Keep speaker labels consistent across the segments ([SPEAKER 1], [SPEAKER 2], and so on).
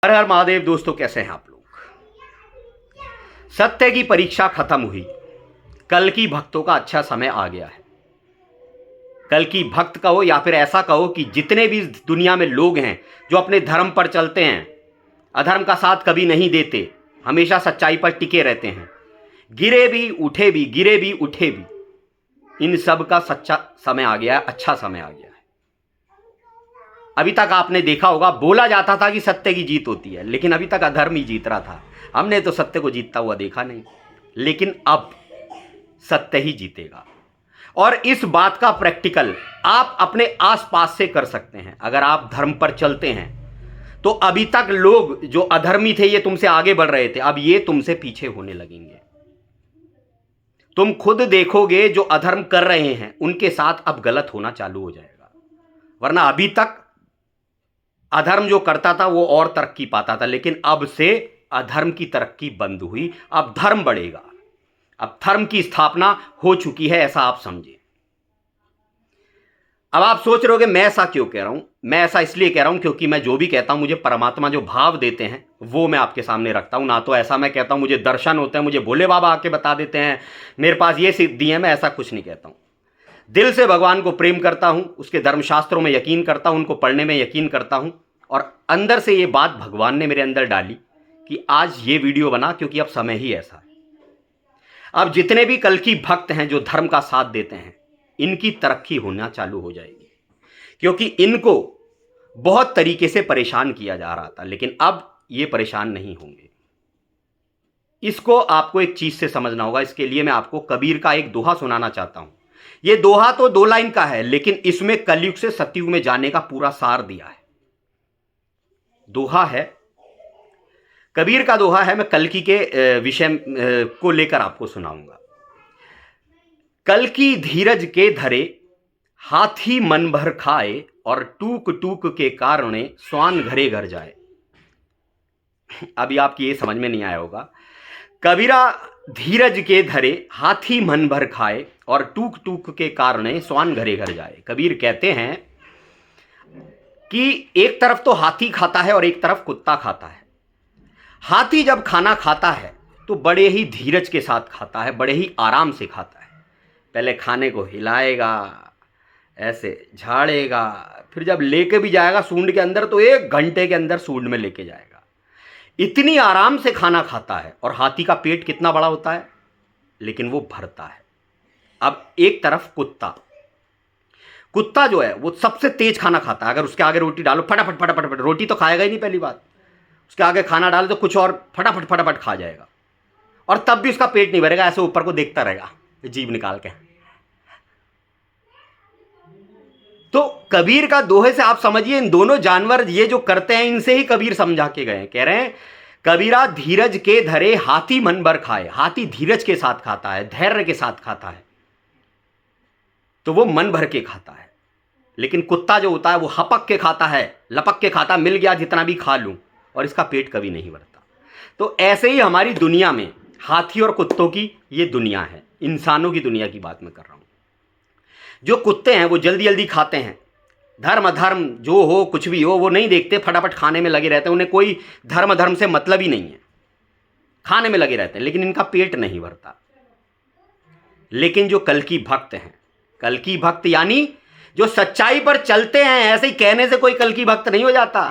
[SPEAKER 1] हर हर महादेव। दोस्तों, कैसे हैं आप लोग? सत्य की परीक्षा खत्म हुई। कल की भक्तों का अच्छा समय आ गया है। कल की भक्त कहो या फिर ऐसा कहो कि जितने भी दुनिया में लोग हैं जो अपने धर्म पर चलते हैं, अधर्म का साथ कभी नहीं देते, हमेशा सच्चाई पर टिके रहते हैं, गिरे भी उठे भी, गिरे भी उठे भी, इन सब का सच्चा समय आ गया है, अच्छा समय आ गया है। अभी तक आपने देखा होगा, बोला जाता था कि सत्य की जीत होती है, लेकिन अभी तक अधर्म ही जीत रहा था। हमने तो सत्य को जीतता हुआ देखा नहीं, लेकिन अब सत्य ही जीतेगा। और इस बात का प्रैक्टिकल आप अपने आसपास से कर सकते हैं। अगर आप धर्म पर चलते हैं तो अभी तक लोग जो अधर्मी थे ये तुमसे आगे बढ़ रहे थे, अब ये तुमसे पीछे होने लगेंगे। तुम खुद देखोगे जो अधर्म कर रहे हैं उनके साथ अब गलत होना चालू हो जाएगा। वरना अभी तक अधर्म जो करता था वो और तरक्की पाता था, लेकिन अब से अधर्म की तरक्की बंद हुई, अब धर्म बढ़ेगा। अब धर्म की स्थापना हो चुकी है, ऐसा आप समझिए। अब आप सोच रहे होगे मैं ऐसा क्यों कह रहा हूं? मैं ऐसा इसलिए कह रहा हूं क्योंकि मैं जो भी कहता हूं, मुझे परमात्मा जो भाव देते हैं वो मैं आपके सामने रखता हूं। ना तो ऐसा मैं कहता हूं मुझे दर्शन होते हैं, मुझे भोले बाबा आके बता देते हैं, मेरे पास ये सिद्धि है, मैं ऐसा कुछ नहीं कहता हूं। दिल से भगवान को प्रेम करता हूं, उसके धर्मशास्त्रों में यकीन करता हूं, उनको पढ़ने में यकीन करता हूं, और अंदर से ये बात भगवान ने मेरे अंदर डाली कि आज ये वीडियो बना, क्योंकि अब समय ही ऐसा है। अब जितने भी कल की भक्त हैं जो धर्म का साथ देते हैं, इनकी तरक्की होना चालू हो जाएगी, क्योंकि इनको बहुत तरीके से परेशान किया जा रहा था, लेकिन अब ये परेशान नहीं होंगे। इसको आपको एक चीज से समझना होगा। इसके लिए मैं आपको कबीर का एक दोहा सुनाना चाहता हूं। ये दोहा तो 2 लाइन का है, लेकिन इसमें कलयुग से सतयुग में जाने का पूरा सार दिया है। दोहा है, कबीर का दोहा है। मैं कल्कि के विषय को लेकर आपको सुनाऊंगा। कल्कि धीरज के धरे, हाथी मन भर खाए, और टूक टूक के कारणे स्वान घरे घर जाए। अभी आपकी ये समझ में नहीं आया होगा। कबीरा धीरज के धरे, हाथी मन भर खाए, और टूक टूक के कारणे स्वान घरे घर जाए। कबीर कहते हैं कि एक तरफ तो हाथी खाता है और एक तरफ कुत्ता खाता है। हाथी जब खाना खाता है तो बड़े ही धीरज के साथ खाता है, बड़े ही आराम से खाता है। पहले खाने को हिलाएगा, ऐसे झाड़ेगा, फिर जब लेके भी जाएगा सूंड के अंदर तो 1 घंटे के अंदर सूंड में लेके जाएगा। इतनी आराम से खाना खाता है। और हाथी का पेट कितना बड़ा होता है, लेकिन वो भरता है। अब एक तरफ कुत्ता जो है वो सबसे तेज खाना खाता है। अगर उसके आगे रोटी डालो, फटाफट फटाफट फटाफट, रोटी तो खाएगा ही नहीं पहली बात, उसके आगे खाना डालो तो कुछ और फटाफट फटाफट खा जाएगा, और तब भी उसका पेट नहीं भरेगा, ऐसे ऊपर को देखता रहेगा जीभ निकाल के। तो कबीर का दोहे से आप समझिए, इन दोनों जानवर ये जो करते हैं, इनसे ही कबीर समझा के गए। कह रहे हैं कबीरा धीरज के धरे, हाथी मन भर खाए। हाथी धीरज के साथ खाता है, धैर्य के साथ खाता है, तो वो मन भर के खाता है। लेकिन कुत्ता जो होता है वो हपक के खाता है, लपक के खाता, मिल गया जितना भी खा लूं, और इसका पेट कभी नहीं भरता। तो ऐसे ही हमारी दुनिया में हाथी और कुत्तों की ये दुनिया है। इंसानों की दुनिया की बात मैं कर रहा हूं। जो कुत्ते हैं वो जल्दी जल्दी खाते हैं, धर्म अधर्म जो हो, कुछ भी हो, वो नहीं देखते, फटाफट खाने में लगे रहते हैं। उन्हें कोई धर्म अधर्म से मतलब ही नहीं है, खाने में लगे रहते हैं, लेकिन इनका पेट नहीं भरता। लेकिन जो कल की भक्त हैं, कल की भक्त यानी जो सच्चाई पर चलते हैं, ऐसे ही कहने से कोई कल की भक्त नहीं हो जाता।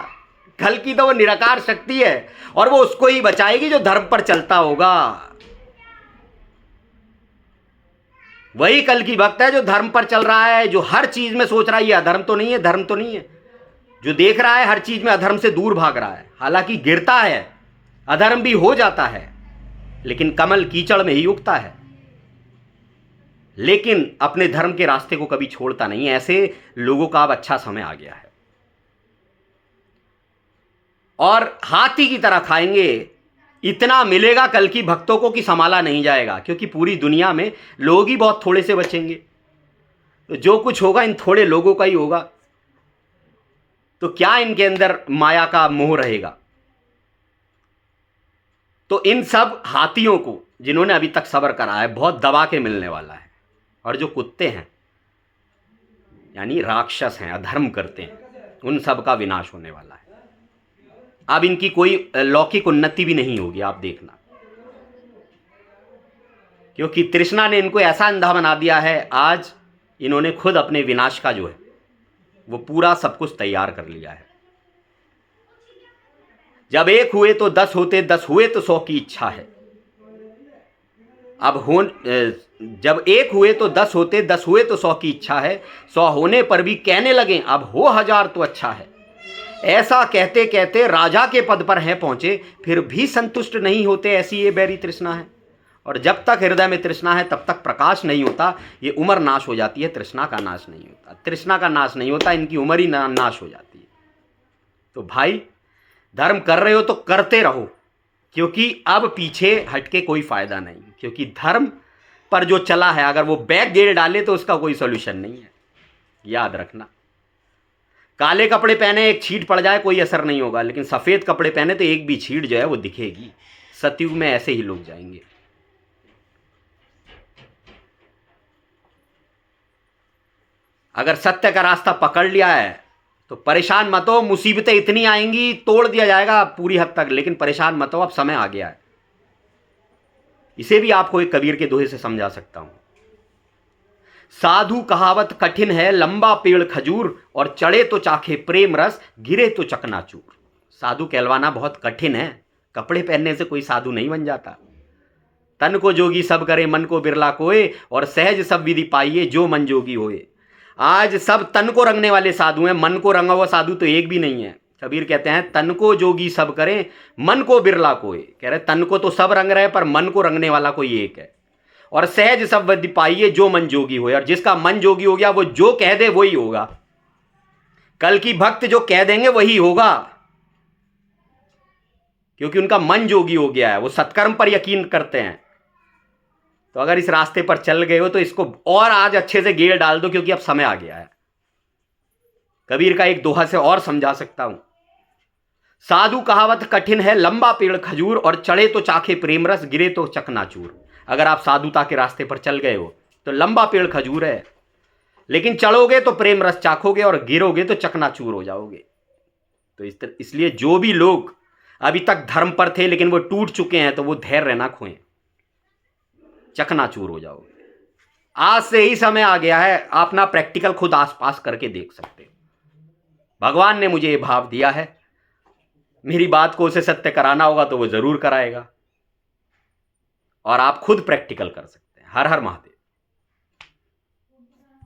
[SPEAKER 1] कल की तो वो निराकार शक्ति है, और वो उसको ही बचाएगी जो धर्म पर चलता होगा। वही कल की भक्त है जो धर्म पर चल रहा है, जो हर चीज में सोच रहा है ये अधर्म तो नहीं है, धर्म तो नहीं है, जो देख रहा है हर चीज में अधर्म से दूर भाग रहा है। हालांकि गिरता है, अधर्म भी हो जाता है, लेकिन कमल कीचड़ में ही उगता है, लेकिन अपने धर्म के रास्ते को कभी छोड़ता नहीं। ऐसे लोगों का अब अच्छा समय आ गया है। और हाथी की तरह खाएंगे, इतना मिलेगा कल की भक्तों को कि संभाला नहीं जाएगा, क्योंकि पूरी दुनिया में लोग ही बहुत थोड़े से बचेंगे। तो जो कुछ होगा इन थोड़े लोगों का ही होगा। तो क्या इनके अंदर माया का मोह रहेगा? तो इन सब हाथियों को जिन्होंने अभी तक सब्र करा है, बहुत दबा के मिलने वाला है। और जो कुत्ते हैं यानी राक्षस हैं, अधर्म करते हैं, उन सब का विनाश होने वाला है। अब इनकी कोई लौकिक उन्नति भी नहीं होगी, आप देखना, क्योंकि तृष्णा ने इनको ऐसा अंधा बना दिया है। आज इन्होंने खुद अपने विनाश का जो है वो पूरा सब कुछ तैयार कर लिया है। जब एक हुए तो 10 होते, 10 हुए तो 100 की इच्छा है। जब एक हुए तो 10 होते, 10 हुए तो 100 की इच्छा है। 100 होने पर भी कहने लगे अब हो 1000 तो अच्छा है। ऐसा कहते कहते राजा के पद पर है पहुंचे, फिर भी संतुष्ट नहीं होते, ऐसी ये बैरी तृष्णा है। और जब तक हृदय में तृष्णा है तब तक प्रकाश नहीं होता, ये उम्र नाश हो जाती है, तृष्णा का नाश नहीं होता। तृष्णा का नाश नहीं होता, इनकी उम्र ही नाश हो जाती है। तो भाई, धर्म कर रहे हो तो करते रहो, क्योंकि अब पीछे हटके कोई फायदा नहीं। क्योंकि धर्म पर जो चला है, अगर वो बैक गेयर डाले तो उसका कोई सोल्यूशन नहीं है, याद रखना। काले कपड़े पहने एक छींट पड़ जाए कोई असर नहीं होगा, लेकिन सफेद कपड़े पहने तो एक भी छींट जो है वो दिखेगी। सतयुग में ऐसे ही लोग जाएंगे। अगर सत्य का रास्ता पकड़ लिया है तो परेशान मत हो, मुसीबतें इतनी आएंगी तोड़ दिया जाएगा पूरी हद तक, लेकिन परेशान मत हो, अब समय आ गया है। इसे भी आपको एक कबीर के दोहे से समझा सकता हूं। साधु कहावत कठिन है, लंबा पेड़ खजूर, और चढ़े तो चाखे प्रेम रस, गिरे तो चकनाचूर। साधु कहलवाना बहुत कठिन है। कपड़े पहनने से कोई साधु नहीं बन जाता। तन को जोगी सब करे, मन को बिरला कोय, और सहज सब विधि पाइए, जो मन जोगी होए। आज सब तन को रंगने वाले साधु हैं, मन को रंगा हुआ साधु तो एक भी नहीं है। कबीर कहते हैं तन को जोगी सब करें, मन को बिरला कोय। कह रहे तन को तो सब रंग रहे हैं, पर मन को रंगने वाला कोई एक है। और सहज सब विधि पाइए, जो मन जोगी होए। और जिसका मन जोगी हो गया, वो जो कह दे वही होगा। कल की भक्त जो कह देंगे वही होगा, क्योंकि उनका मन जोगी हो गया है, वो सत्कर्म पर यकीन करते हैं। तो अगर इस रास्ते पर चल गए हो तो इसको और आज अच्छे से गियर डाल दो, क्योंकि अब समय आ गया है। कबीर का एक दोहा से और समझा सकता हूं। साधु कहावत कठिन है, लंबा पेड़ खजूर, और चढ़े तो चाखे प्रेम रस, गिरे तो चकनाचूर। अगर आप साधुता के रास्ते पर चल गए हो तो लंबा पेड़ खजूर है, लेकिन चढ़ोगे तो प्रेम रस चाखोगे, और गिरोगे तो चकनाचूर हो जाओगे। तो इसलिए जो भी लोग अभी तक धर्म पर थे लेकिन वो टूट चुके हैं, तो वो धैर्य ना खोएं, चकनाचूर हो जाओगे। आज से ही समय आ गया है, अपना प्रैक्टिकल खुद आसपास करके देख सकते हो। भगवान ने मुझे ये भाव दिया है, मेरी बात को उसे सत्य कराना होगा तो वो जरूर कराएगा, और आप खुद प्रैक्टिकल कर सकते हैं। हर हर महादेव।